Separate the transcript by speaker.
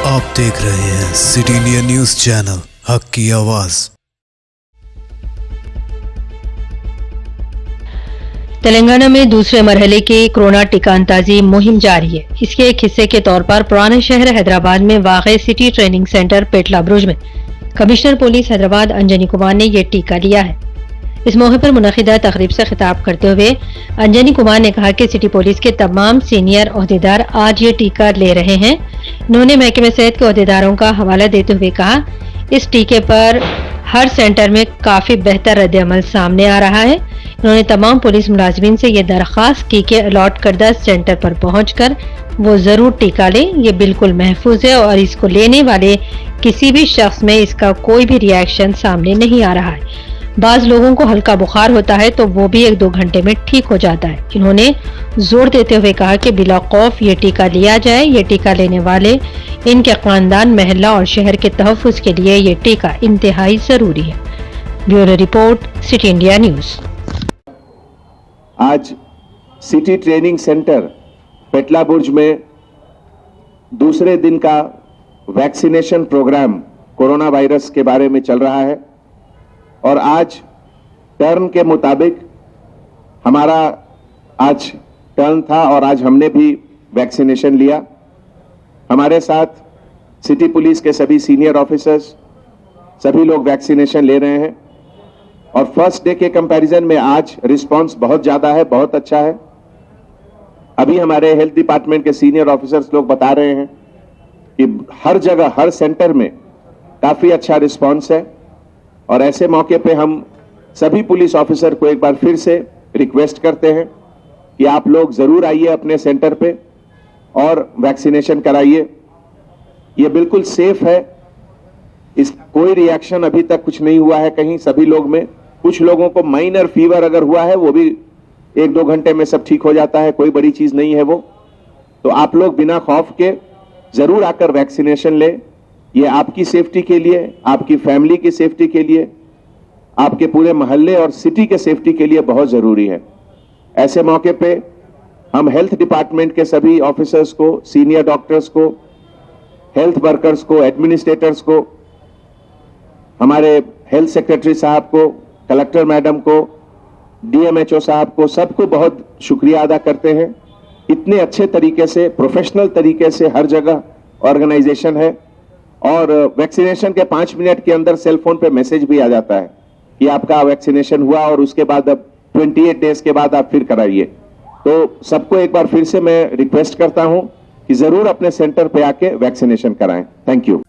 Speaker 1: आप देख रहे हैं सिटी इंडिया न्यूज चैनल, हक की आवाज।
Speaker 2: तेलंगाना में दूसरे मरहले की कोरोना टीका अंदाजी मुहिम जारी है। इसके एक हिस्से के तौर पर पुराने शहर हैदराबाद में वाक़ सिटी ट्रेनिंग सेंटर पेटला बुरुज में कमिश्नर पुलिस हैदराबाद अंजनी कुमार ने यह टीका लिया है। इस मौके पर मुनक़िदा तकरीब से खिताब करते हुए अंजनी कुमार ने कहा कि सिटी पुलिस के तमाम सीनियर ओहदेदार आज ये टीका ले रहे हैं। उन्होंने महकमे सेहत के ओहदेदारों का हवाला देते हुए कहा, इस टीके पर हर सेंटर में काफी बेहतर रद्द-ए-अमल सामने आ रहा है। उन्होंने तमाम पुलिस मुलाजिमीन से यह दरख्वास्त की कि अलॉट करदा सेंटर पर पहुंचकर वो जरूर टीका लें। ये बिल्कुल महफूज है और इसको लेने वाले किसी भी शख्स में इसका कोई भी रिएक्शन सामने नहीं आ रहा है। बाज लोगों को हल्का बुखार होता है तो वो भी 1-2 घंटे में ठीक हो जाता है। इन्होंने जोर देते हुए कहा कि बिला खौफ ये टीका लिया जाए। ये टीका लेने वाले, इनके खानदान, महल्ला और शहर के तहफ़्फ़ुज़ के लिए ये टीका इंतहाई जरूरी है। Bureau report, city India news.
Speaker 3: आज सिटी ट्रेनिंग सेंटर पेटला बुर्ज में दूसरे दिन का वैक्सीनेशन प्रोग्राम कोरोना वायरस के बारे में चल रहा है और आज टर्न के मुताबिक हमारा आज टर्न था और आज हमने भी वैक्सीनेशन लिया। हमारे साथ सिटी पुलिस के सभी सीनियर ऑफिसर्स, सभी लोग वैक्सीनेशन ले रहे हैं और फर्स्ट डे के कंपैरिजन में आज रिस्पांस बहुत ज़्यादा है, बहुत अच्छा है। अभी हमारे हेल्थ डिपार्टमेंट के सीनियर ऑफिसर्स लोग बता रहे हैं कि हर जगह, हर सेंटर में काफ़ी अच्छा रिस्पांस है और ऐसे मौके पे हम सभी पुलिस ऑफिसर को एक बार फिर से रिक्वेस्ट करते हैं कि आप लोग जरूर आइए अपने सेंटर पे और वैक्सीनेशन कराइए। ये बिल्कुल सेफ है, इसका कोई रिएक्शन अभी तक कुछ नहीं हुआ है कहीं सभी लोग में। कुछ लोगों को माइनर फीवर अगर हुआ है वो भी 1-2 घंटे में सब ठीक हो जाता है, कोई बड़ी चीज नहीं है वो। तो आप लोग बिना खौफ के जरूर आकर वैक्सीनेशन लें। ये आपकी सेफ्टी के लिए, आपकी फैमिली की सेफ्टी के लिए, आपके पूरे मोहल्ले और सिटी के सेफ्टी के लिए बहुत जरूरी है। ऐसे मौके पे हम हेल्थ डिपार्टमेंट के सभी ऑफिसर्स को, सीनियर डॉक्टर्स को, हेल्थ वर्कर्स को, एडमिनिस्ट्रेटर्स को, हमारे हेल्थ सेक्रेटरी साहब को, कलेक्टर मैडम को, डीएमएचओ साहब को, सबको बहुत शुक्रिया अदा करते हैं। इतने अच्छे तरीके से, प्रोफेशनल तरीके से हर जगह ऑर्गेनाइजेशन है और वैक्सीनेशन के 5 मिनट के अंदर सेल फोन पे मैसेज भी आ जाता है कि आपका वैक्सीनेशन हुआ और उसके बाद अब 28 डेज के बाद आप फिर कराइए। तो सबको एक बार फिर से मैं रिक्वेस्ट करता हूं कि जरूर अपने सेंटर पे आके वैक्सीनेशन कराएं। Thank you.